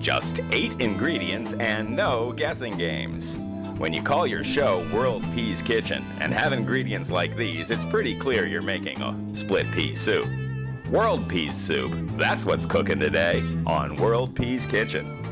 Just 8 ingredients and no guessing games. When you call your show Whirled Peas Kitchen and have ingredients like these, it's pretty clear you're making a split pea soup. Whirled Peas Soup, that's what's cooking today on Whirled Peas Kitchen.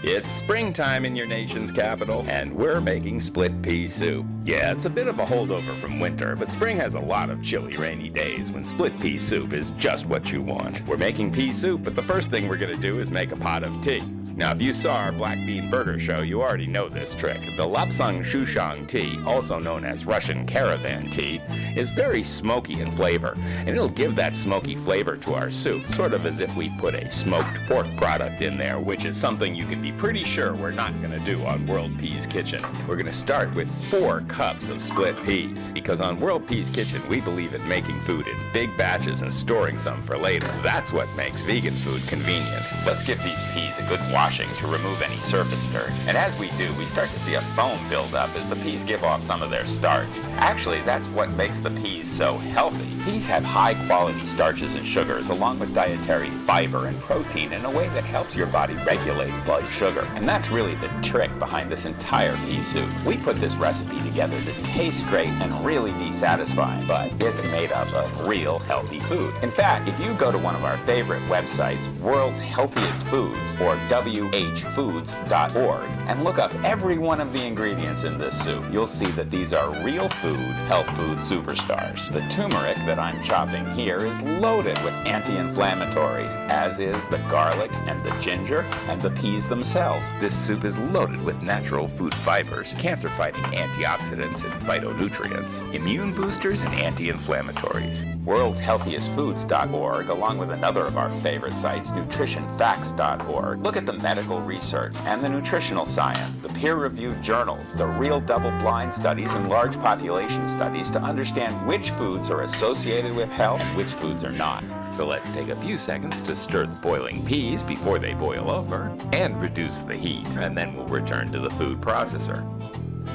It's springtime in your nation's capital, and we're making split pea soup. Yeah, it's a bit of a holdover from winter, but spring has a lot of chilly, rainy days when split pea soup is just what you want. We're making pea soup, but the first thing we're going to do is make a pot of tea. Now, if you saw our Black Bean Burger show, you already know this trick. The lapsang souchong tea, also known as Russian caravan tea, is very smoky in flavor, and it'll give that smoky flavor to our soup, sort of as if we put a smoked pork product in there, which is something you can be pretty sure we're not going to do on Whirled Peas Kitchen. We're going to start with 4 cups of split peas, because on Whirled Peas Kitchen, we believe in making food in big batches and storing some for later. That's what makes vegan food convenient. Let's give these peas a good washing to remove any surface dirt. And as we do, we start to see a foam build up as the peas give off some of their starch. Actually, that's what makes the peas so healthy. Peas have high quality starches and sugars along with dietary fiber and protein in a way that helps your body regulate blood sugar. And that's really the trick behind this entire pea soup. We put this recipe together to taste great and really be satisfying, but it's made up of real healthy food. In fact, if you go to one of our favorite websites, World's Healthiest Foods, or whfoods.org, and look up every one of the ingredients in this soup, you'll see that these are real food, health food superstars. The turmeric that I'm chopping here is loaded with anti-inflammatories, as is the garlic and the ginger and the peas themselves. This soup is loaded with natural food fibers, cancer-fighting antioxidants and phytonutrients, immune boosters and anti-inflammatories. World's Healthiest Foods.org, along with another of our favorite sites, nutritionfacts.org, look at the medical research and the nutritional science, the peer-reviewed journals, the real double-blind studies and large population studies to understand which foods are associated with health and which foods are not. So let's take a few seconds to stir the boiling peas before they boil over and reduce the heat, and then we'll return to the food processor.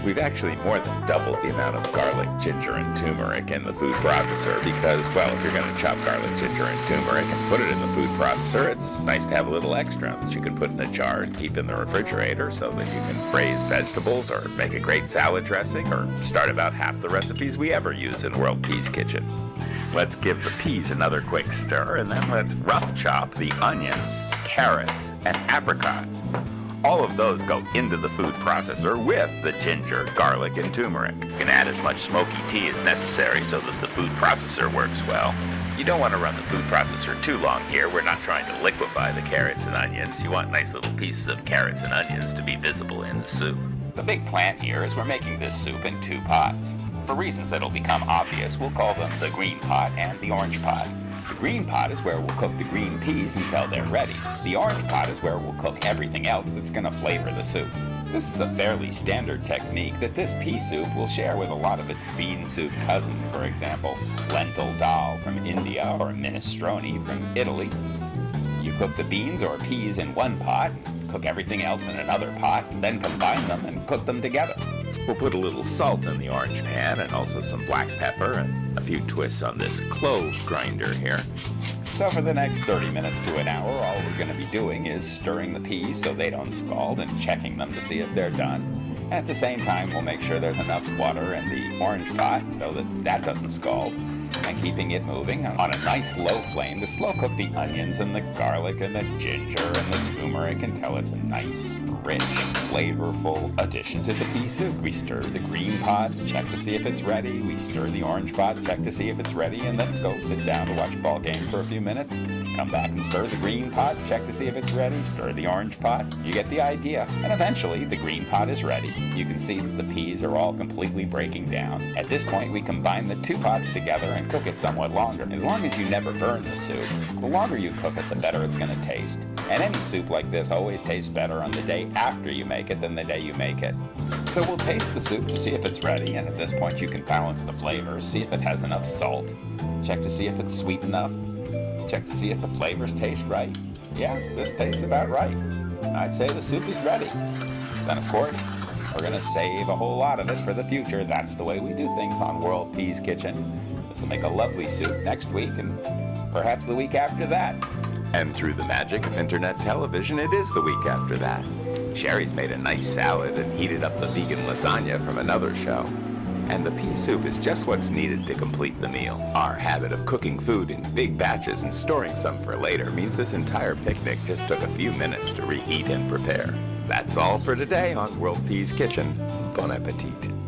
We've actually more than doubled the amount of garlic, ginger, and turmeric in the food processor because, well, if you're going to chop garlic, ginger, and turmeric and put it in the food processor, it's nice to have a little extra that you can put in a jar and keep in the refrigerator so that you can braise vegetables or make a great salad dressing or start about half the recipes we ever use in Whirled Peas Kitchen. Let's give the peas another quick stir, and then let's rough chop the onions, carrots, and apricots. All of those go into the food processor with the ginger, garlic, and turmeric. You can add as much smoky tea as necessary so that the food processor works well. You don't want to run the food processor too long here. We're not trying to liquefy the carrots and onions. You want nice little pieces of carrots and onions to be visible in the soup. The big plant here is we're making this soup in 2 pots. For reasons that'll become obvious, we'll call them the green pot and the orange pot. The green pot is where we'll cook the green peas until they're ready. The orange pot is where we'll cook everything else that's going to flavor the soup. This is a fairly standard technique that this pea soup will share with a lot of its bean soup cousins, for example, lentil dal from India or minestrone from Italy. You cook the beans or peas in one pot, cook everything else in another pot, then combine them and cook them together. We'll put a little salt in the orange pan and also some black pepper and a few twists on this clove grinder here. So for the next 30 minutes to an hour, all we're going to be doing is stirring the peas so they don't scald and checking them to see if they're done. And at the same time, we'll make sure there's enough water in the orange pot so that that doesn't scald. And keeping it moving on a nice low flame to slow cook the onions and the garlic and the ginger and the turmeric until it's a nice, rich, flavorful addition to the pea soup. We stir the green pot, check to see if it's ready. We stir the orange pot, check to see if it's ready, and then go sit down to watch a ball game for a few minutes. Come back and stir the green pot, check to see if it's ready, stir the orange pot. You get the idea. And eventually, the green pot is ready. You can see that the peas are all completely breaking down. At this point, we combine the 2 pots together and cook it somewhat longer. As long as you never burn the soup, the longer you cook it, the better it's going to taste. And any soup like this always tastes better on the day after you make it than the day you make it. So we'll taste the soup to see if it's ready, and at this point you can balance the flavors, see if it has enough salt, check to see if it's sweet enough, check to see if the flavors taste right. Yeah, this tastes about right. I'd say the soup is ready. Then of course, we're going to save a whole lot of it for the future. That's the way we do things on Whirled Peas Kitchen. This will make a lovely soup next week and perhaps the week after that. And through the magic of internet television, it is the week after that. Sherry's made a nice salad and heated up the vegan lasagna from another show. And the pea soup is just what's needed to complete the meal. Our habit of cooking food in big batches and storing some for later means this entire picnic just took a few minutes to reheat and prepare. That's all for today on Whirled Peas Kitchen. Bon appetit.